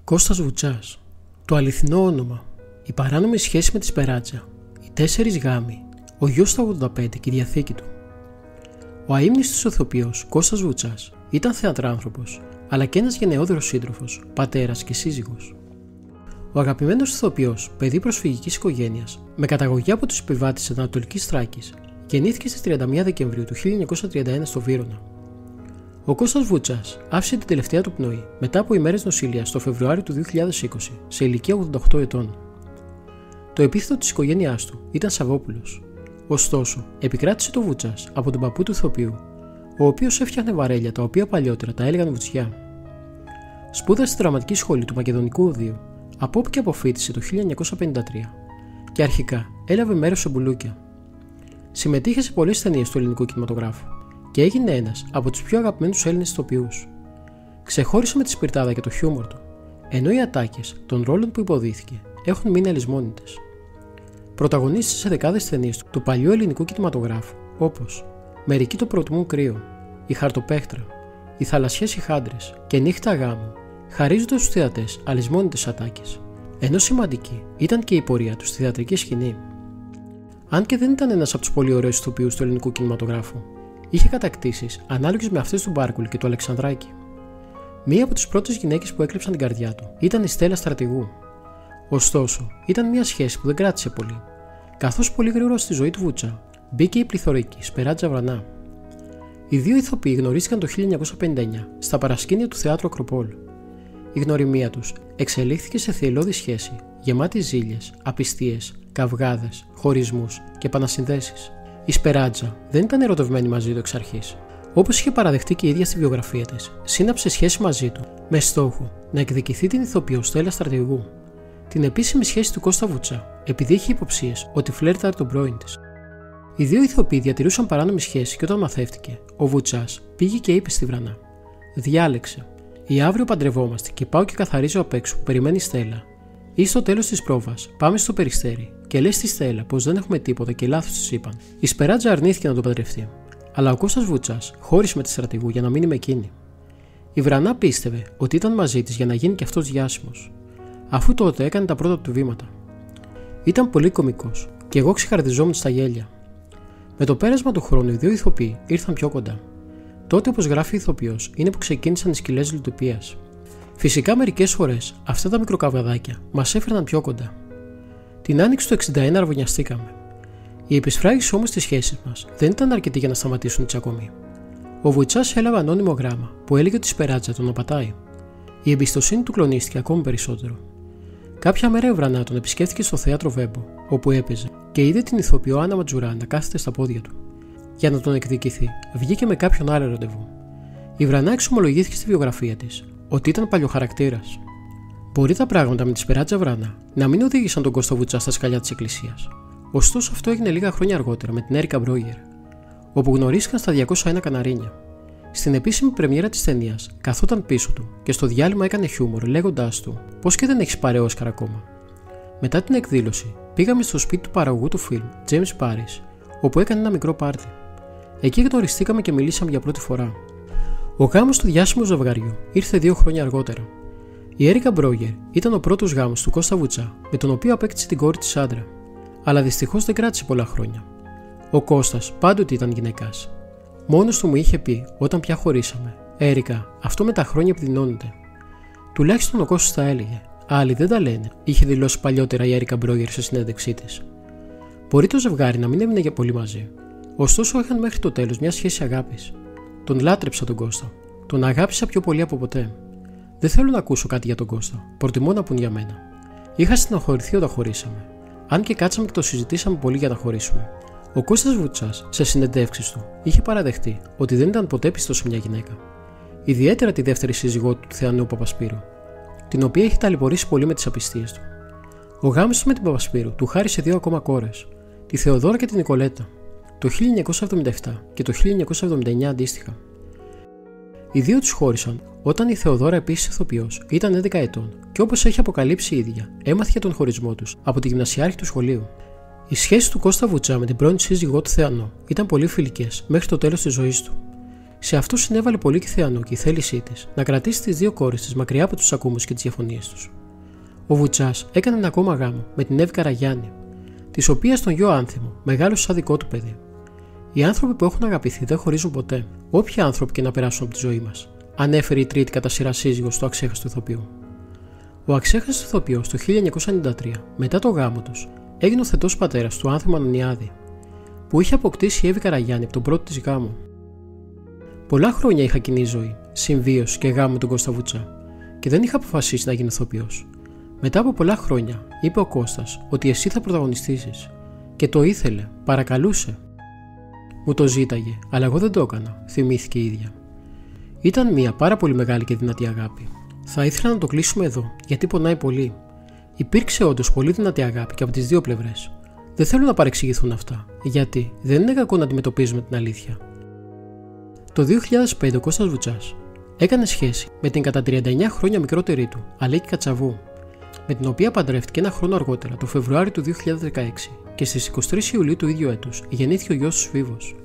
Κώστας Βουτσάς. Το αληθινό όνομα. Η παράνομη σχέση με τη Σπεράτζα. Οι 4 γάμοι. Ο γιος του 85 και η διαθήκη του. Ο αείμνηστος ηθοποιός Κώστας Βουτσάς ήταν θεατράνθρωπος, αλλά και ένας γενναιόδωρος σύντροφος, πατέρας και σύζυγος. Ο αγαπημένος ηθοποιός, παιδί προσφυγικής οικογένειας, με καταγωγή από τους επιβάτες της Ανατολικής Θράκης, γεννήθηκε στις 31 Δεκεμβρίου του 1931 στο Βύρωνα. Ο Κώστας Βουτσάς άφησε την τελευταία του πνοή μετά από ημέρες νοσηλείας το Φεβρουάριο του 2020 σε ηλικία 88 ετών. Το επίθετο της οικογένειάς του ήταν Σαββόπουλος. Ωστόσο, επικράτησε το Βουτσάς από τον παππού του ηθοποιού, ο οποίος έφτιαχνε βαρέλια τα οποία παλιότερα τα έλεγαν Βουτσιά. Σπούδασε στη δραματική σχολή του Μακεδονικού Οδείου, από όπου και αποφοίτησε το 1953 και αρχικά έλαβε μέρος σε μπουλούκια. Συμμετείχε σε πολλές ταινίες του ελληνικού κινηματογράφου και έγινε ένας από τους πιο αγαπημένους Έλληνες ηθοποιούς. Ξεχώρισε με τη σπιρτάδα και το χιούμορ του, ενώ οι ατάκες των ρόλων που υποδίθηκε έχουν μείνει αλυσμόνητες. Πρωταγωνίστησε σε δεκάδες ταινίες του παλιού ελληνικού κινηματογράφου, όπως Μερικοί το προτιμούν κρύο, Η Χαρτοπέχτρα, Οι Θαλασσιές Ιχάντρες και Νύχτα Γάμου, χαρίζοντας στους θεατές αλυσμόνητες ατάκες, ενώ σημαντική ήταν και η πορεία του στη θεατρική σκηνή. Αν και δεν ήταν ένας από τους πολύ ωραίους ηθοποιούς του ελληνικού κινηματογράφου, είχε κατακτήσεις ανάλογες με αυτές του Μπάρκουλη και του Αλεξανδράκη. Μία από τις πρώτες γυναίκες που έκλεψαν την καρδιά του ήταν η Στέλλα Στρατηγού. Ωστόσο, ήταν μια σχέση που δεν κράτησε πολύ, καθώς πολύ γρήγορα στη ζωή του Βούτσα μπήκε η πληθωρική Σπεράτζα Βρανά. Οι δύο ηθοποιοί γνωρίστηκαν το 1959 στα παρασκήνια του Θεάτρου Ακροπόλ. Η γνωριμία τους εξελίχθηκε σε θυελλώδη σχέση, γεμάτη ζήλιες, απιστίες, καυγάδες, χωρισμούς και επανασυνδέσεις. Η Σπεράτζα δεν ήταν ερωτευμένη μαζί του εξ αρχής. Όπως είχε παραδεχτεί και η ίδια στη βιογραφία της, σύναψε σχέση μαζί του με στόχο να εκδικηθεί την ηθοποιό Στέλλα Στρατηγού, την επίσημη σχέση του Κώστα Βουτσά, επειδή είχε υποψίες ότι φλέρταρε τον πρώην της. Οι δύο ηθοποιοί διατηρούσαν παράνομη σχέση και όταν μαθεύτηκε, ο Βουτσάς πήγε και είπε στη Βρανά: «Διάλεξε. Ή αύριο παντρευόμαστε και πάω και καθαρίζω απ' έξω που περιμένει η Στέλλα. Ή στο τέλος της πρόβας πάμε στο Περιστέρι και λες στη Στέλλα πως δεν έχουμε τίποτα και λάθος της είπαν». Η Σπεράτζα αρνήθηκε να τον παντρευτεί, αλλά ο Κώστας Βουτσάς χώρισε με τη Στρατηγού για να μείνει με εκείνη. Η Βρανά πίστευε ότι ήταν μαζί της για να γίνει και αυτός διάσημος, αφού τότε έκανε τα πρώτα του βήματα. Ήταν πολύ κωμικός και εγώ ξεχαρδιζόμουν στα γέλια. Με το πέρασμα του χρόνου, οι δύο ηθοποιοί ήρθαν πιο κοντά. Τότε, όπως γράφει η ηθοποιός, είναι που ξεκίνησαν οι σκυλές λειτουργίας. Φυσικά, μερικές φορές αυτά τα μικροκαυγαδάκια μας έφερναν πιο κοντά. Την άνοιξη του 1961 αρβωνιαστήκαμε. Η επισφράγιση όμως της σχέσης μας δεν ήταν αρκετή για να σταματήσουν οι τσακωμοί. Ο Βουτσάς έλαβε ανώνυμο γράμμα που έλεγε ότι η Σπεράτζα τον απατάει. Η εμπιστοσύνη του κλονίστηκε ακόμη περισσότερο. Κάποια μέρα η Βρανά τον επισκέφθηκε στο θέατρο Βέμπο, όπου έπαιζε, και είδε την ηθοποιό Άννα Ματζουρά να κάθεται στα πόδια του. Για να τον εκδικηθεί, βγήκε με κάποιον άλλο ραντεβού. Η Βρανά εξομολογήθηκε στη βιογραφία της ότι ήταν παλιοχαρακτήρας. Μπορεί τα πράγματα με τη Σπεράτζα Βρανά να μην οδήγησαν τον Κώστα Βουτσά στα σκαλιά της Εκκλησίας. Ωστόσο, αυτό έγινε λίγα χρόνια αργότερα με την Έρικα Μπρόγερ, όπου γνωρίστηκαν στα 201 Καναρίνια. Στην επίσημη πρεμιέρα της ταινίας, καθόταν πίσω του και στο διάλειμμα έκανε χιούμορ, λέγοντάς του: «Πώς και δεν έχεις πάρει Όσκαρ ακόμα». Μετά την εκδήλωση, πήγαμε στο σπίτι του παραγωγού του φιλμ, James Paris, όπου έκανε ένα μικρό πάρτι. Εκεί γνωριστήκαμε και μιλήσαμε για πρώτη φορά. Ο γάμος του διάσημου ζευγαριού ήρθε 2 χρόνια αργότερα. Η Έρικα Μπρόγερ ήταν ο πρώτος γάμος του Κώστα Βουτσά, με τον οποίο απέκτησε την κόρη της άντρα. Αλλά δυστυχώς δεν κράτησε πολλά χρόνια. Ο Κώστας πάντοτε ήταν γυναικάς. Μόνος του μου είχε πει όταν πια χωρίσαμε: «Έρικα, αυτό με τα χρόνια επιδεινώνεται». Τουλάχιστον ο Κώστας τα έλεγε. Άλλοι δεν τα λένε, είχε δηλώσει παλιότερα η Έρικα Μπρόγερ σε συνέντευξή της. Μπορεί το ζευγάρι να μην έμεινε για πολύ μαζί. Ωστόσο, είχαν μέχρι το τέλος μια σχέση αγάπης. Τον λάτρεψα τον Κώστα. Τον αγάπησα πιο πολύ από ποτέ. Δεν θέλω να ακούσω κάτι για τον Κώστα. Προτιμώ να πουν για μένα. Είχα στενοχωρηθεί όταν χωρίσαμε. Αν και κάτσαμε και το συζητήσαμε πολύ για να χωρίσουμε. Ο Κώστας Βουτσάς, σε συνεντεύξεις του, είχε παραδεχτεί ότι δεν ήταν ποτέ πιστός σε μια γυναίκα. Ιδιαίτερα τη δεύτερη σύζυγό του, Θεανού Παπασπύρου, την οποία είχε ταλαιπωρήσει πολύ με τις απιστίες του. Ο γάμος του με την Παπασπύρου του χάρισε 2 ακόμα κόρες, τη Θεοδόρα και την Νικολέτα, το 1977 και το 1979 αντίστοιχα. Οι δύο τους χώρισαν όταν η Θεοδώρα, επίσης ηθοποιός, ήταν 11 ετών και όπως έχει αποκαλύψει η ίδια, έμαθε για τον χωρισμό τους από τη γυμνασιάρχη του σχολείου. Οι σχέσεις του Κώστα Βουτσά με την πρώην σύζυγό του Θεανό ήταν πολύ φιλικές μέχρι το τέλος της ζωής του. Σε αυτό συνέβαλε πολύ και η Θεανό και η θέλησή της να κρατήσει τις δύο κόρες της μακριά από τους ακούμους και τις διαφωνίες τους. Ο Βουτσάς έκανε ένα ακόμα γάμο με την Εύη Καραγιάννη, της οποίας τον γιο Άνθιμο μεγάλωσε σαν δικό του παιδί. Οι άνθρωποι που έχουν αγαπηθεί δεν χωρίζουν ποτέ, όποιοι άνθρωποι και να περάσουν από τη ζωή μας, ανέφερε η τρίτη κατά σειρά σύζυγος του αξέχαστου ηθοποιού. Ο αξέχαστος ηθοποιός το 1993, μετά το γάμο τους, έγινε ο θετός πατέρας του Άνθιμου Ανανιάδη, που είχε αποκτήσει η Εύη Καραγιάννη από τον πρώτο της γάμο. Πολλά χρόνια είχα κοινή ζωή, συμβίωση και γάμο με τον Κώστα Βουτσά και δεν είχα αποφασίσει να γίνω ηθοποιός. Μετά από πολλά χρόνια, είπε ο Κώστας ότι εσύ θα πρωταγωνιστήσεις. Και το ήθελε, παρακαλούσε. Μου το ζήταγε, αλλά εγώ δεν το έκανα, θυμήθηκε η ίδια. Ήταν μια πάρα πολύ μεγάλη και δυνατή αγάπη. Θα ήθελα να το κλείσουμε εδώ, γιατί πονάει πολύ. Υπήρξε όντως πολύ δυνατή αγάπη και από τις δύο πλευρές. Δεν θέλω να παρεξηγηθούν αυτά, γιατί δεν είναι κακό να αντιμετωπίζουμε την αλήθεια. Το 2005 ο Κώστας Βουτσάς έκανε σχέση με την κατά 39 χρόνια μικρότερη του, Αλέκη Κατσαβού, με την οποία παντρεύτηκε ένα χρόνο αργότερα, το Φεβρουάριο του 2016, και στις 23 Ιουλίου του ίδιου έτους γεννήθηκε ο γιος του Φίβος.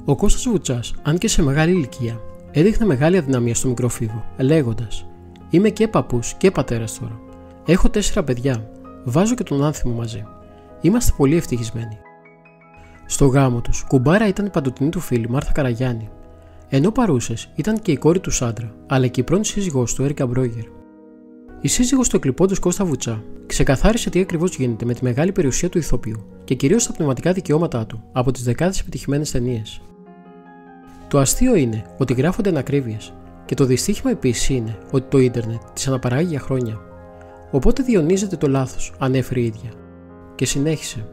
Ο Κώστας Βουτσάς, αν και σε μεγάλη ηλικία, έδειχνε μεγάλη αδυναμία στο μικρό Φίβο, λέγοντας: «Είμαι και παππούς και πατέρας τώρα. Έχω 4 παιδιά. Βάζω και τον Άνθιμο μαζί. Είμαστε πολύ ευτυχισμένοι». Στο γάμο τους, κουμπάρα ήταν η παντοτινή του φίλη Μάρθα Καραγιάννη, ενώ παρούσες ήταν και η κόρη του Σάντρα, αλλά και η πρώην σύζυγός του Έρικα Μπρόγερ. Η σύζυγος του εκλειπώντος Κώστα Βουτσά ξεκαθάρισε τι ακριβώς γίνεται με τη μεγάλη περιουσία του ηθοποιού και κυρίως τα πνευματικά δικαιώματά του από τις δεκάδες επιτυχημένες ταινίες. Το αστείο είναι ότι γράφονται ανακρίβειες και το δυστύχημα επίσης είναι ότι το ίντερνετ τις αναπαράγει για χρόνια. Οπότε διονύζεται το λάθος, ανέφερε η ίδια. Και συνέχισε: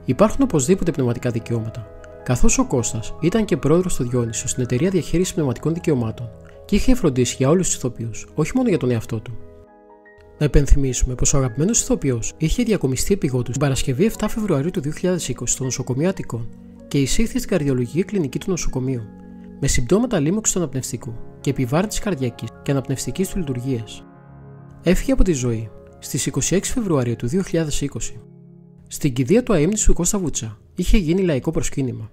«Υπάρχουν οπωσδήποτε πνευματικά δικαιώματα, καθώς ο Κώστας ήταν και πρόεδρος του Διόνυσο στην εταιρεία διαχείρισης πνευματικών δικαιωμάτων και είχε φροντίσει για όλους τους ηθοποιούς, όχι μόνο για τον εαυτό του». Να υπενθυμίσουμε πως ο αγαπημένος ηθοποιός είχε διακομιστεί επιγόντως την Παρασκευή 7 Φεβρουαρίου του 2020 στο νοσοκομείο Αττικών και εισήχθη στην καρδιολογική κλινική του νοσοκομείου με συμπτώματα λίμωξης του αναπνευστικού και επιβάρυνσης καρδιακής και αναπνευστικής του λειτουργίας. Έφυγε από τη ζωή στις 26 Φεβρουαρίου του 2020. Στην κηδεία του αείμνηστου του Κώστα Βουτσά είχε γίνει λαϊκό προσκύνημα.